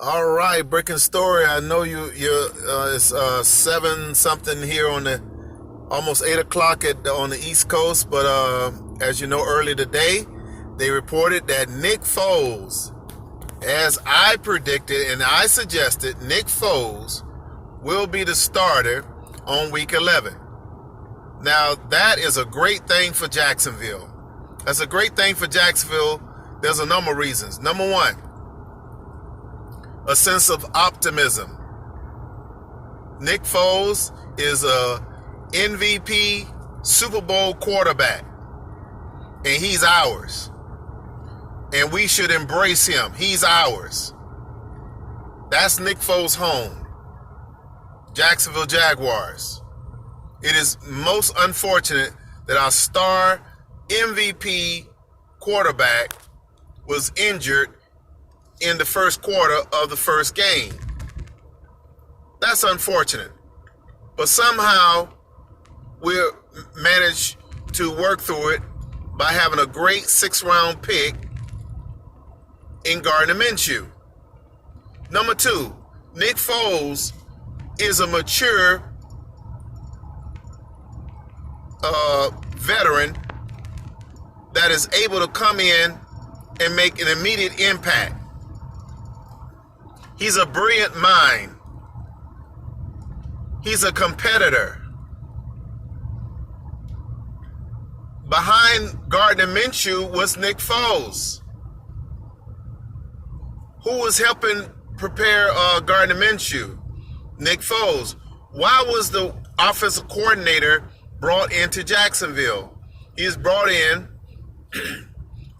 All right, breaking story. I know it's 7 something here on the almost 8 o'clock on the East Coast, but as you know, earlier today they reported that Nick Foles, as I predicted and I suggested, Nick Foles will be the starter on Week 11. Now that is a great thing for Jacksonville. That's a great thing for Jacksonville. There's a number of reasons. Number one, a sense of optimism. Nick Foles is a MVP Super Bowl quarterback, and he's ours. And we should embrace him. He's ours. That's Nick Foles' home. Jacksonville Jaguars. It is most unfortunate that our star MVP quarterback was injured in the first quarter of the first game. That's unfortunate. But somehow we'll manage to work through it by having a great 6th-round pick in Gardner Minshew. Number two, Nick Foles is a mature veteran that is able to come in and make an immediate impact. He's a brilliant mind. He's a competitor. Behind Gardner Minshew was Nick Foles, who was helping prepare Gardner Minshew. Nick Foles. Why was the offensive coordinator brought into Jacksonville? He is brought in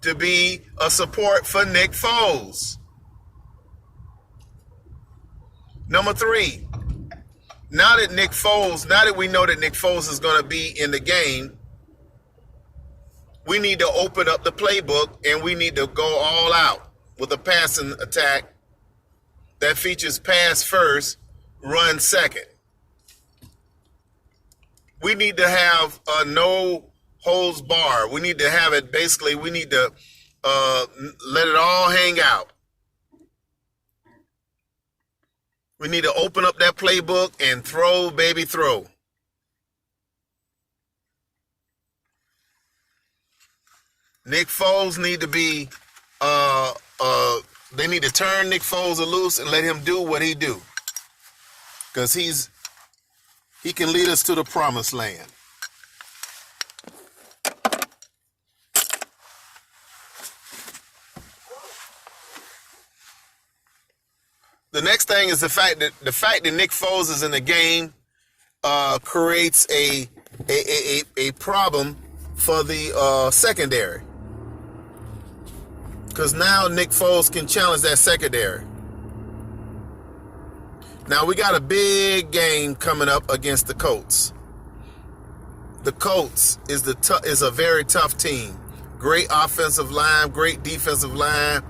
to be a support for Nick Foles. Number three, now that we know that Nick Foles is going to be in the game, we need to open up the playbook and we need to go all out with a passing attack that features pass first, run second. We need to have a no holds bar. We need to have it, basically, we need to let it all hang out. We need to open up that playbook and throw, baby, throw. Nick Foles need to be, they need to turn Nick Foles loose and let him do what he do. Because he can lead us to the promised land. The next thing is the fact that Nick Foles is in the game creates a problem for the secondary, because now Nick Foles can challenge that secondary. Now we got a big game coming up against the Colts. The Colts is a very tough team. Great offensive line, great defensive line.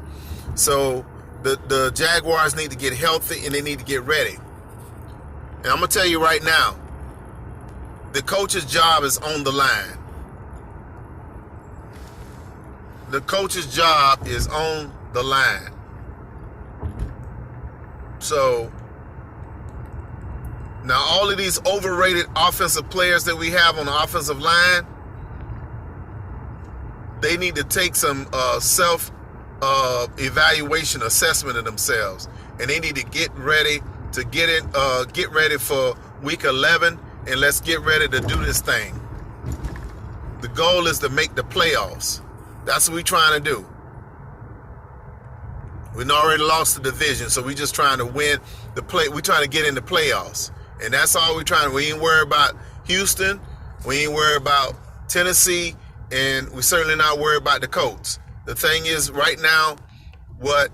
So the Jaguars need to get healthy and they need to get ready. And I'm going to tell you right now, the coach's job is on the line. The coach's job is on the line. So now all of these overrated offensive players that we have on the offensive line, they need to take some evaluation assessment of themselves, and they need to get ready to get ready for Week 11, and let's get ready to do this thing. The goal is to make the playoffs. That's what we're trying to do. We've already lost the division, so we're just trying to win the play. We're trying to get in the playoffs, and that's all we're trying. We ain't worried about Houston. We ain't worried about Tennessee, and we're certainly not worried about the Colts. The thing is, right now, what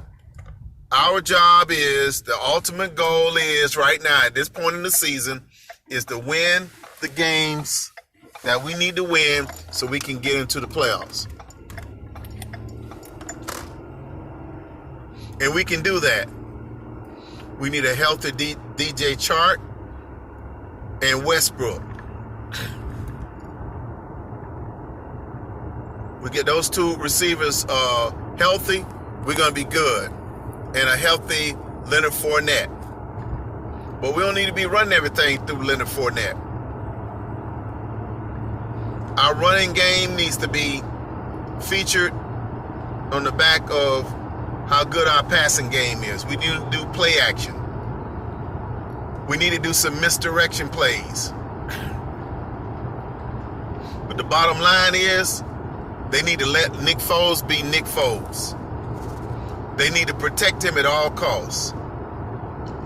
our job is, the ultimate goal is right now at this point in the season, is to win the games that we need to win so we can get into the playoffs. And we can do that. We need a healthy DJ Chark and Westbrook. We get those two receivers healthy, we're going to be good. and a healthy Leonard Fournette. But we don't need to be running everything through Leonard Fournette. Our running game needs to be featured on the back of how good our passing game is. We need to do play action. We need to do some misdirection plays. But the bottom line is, they need to let Nick Foles be Nick Foles. They need to protect him at all costs.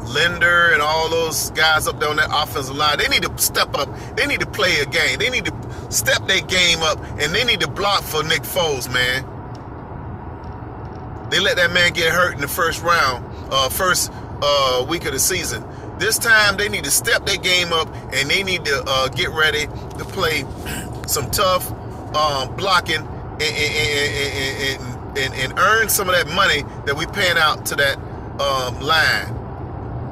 Linder and all those guys up there on that offensive line, they need to step up. They need to play a game. They need to step their game up, and they need to block for Nick Foles, man. They let that man get hurt in the first week of the season. This time, they need to step their game up, and they need to get ready to play some tough blocking and earn some of that money that we paying out to that line.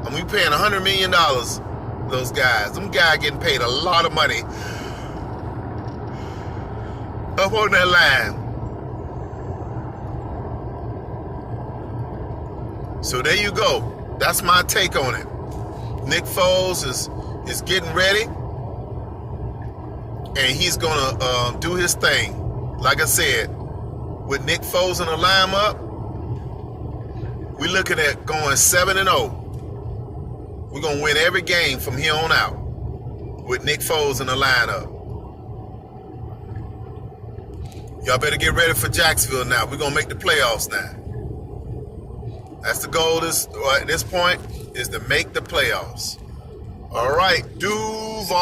And we paying $100 million, those guys. Them guys getting paid a lot of money up on that line. So there you go. That's my take on it. Nick Foles is getting ready, and he's gonna do his thing. Like I said, with Nick Foles in the lineup, we're looking at going 7-0. We're going to win every game from here on out with Nick Foles in the lineup. Y'all better get ready for Jacksonville now. We're going to make the playoffs now. That's the goal at this point, is to make the playoffs. All right, Duval.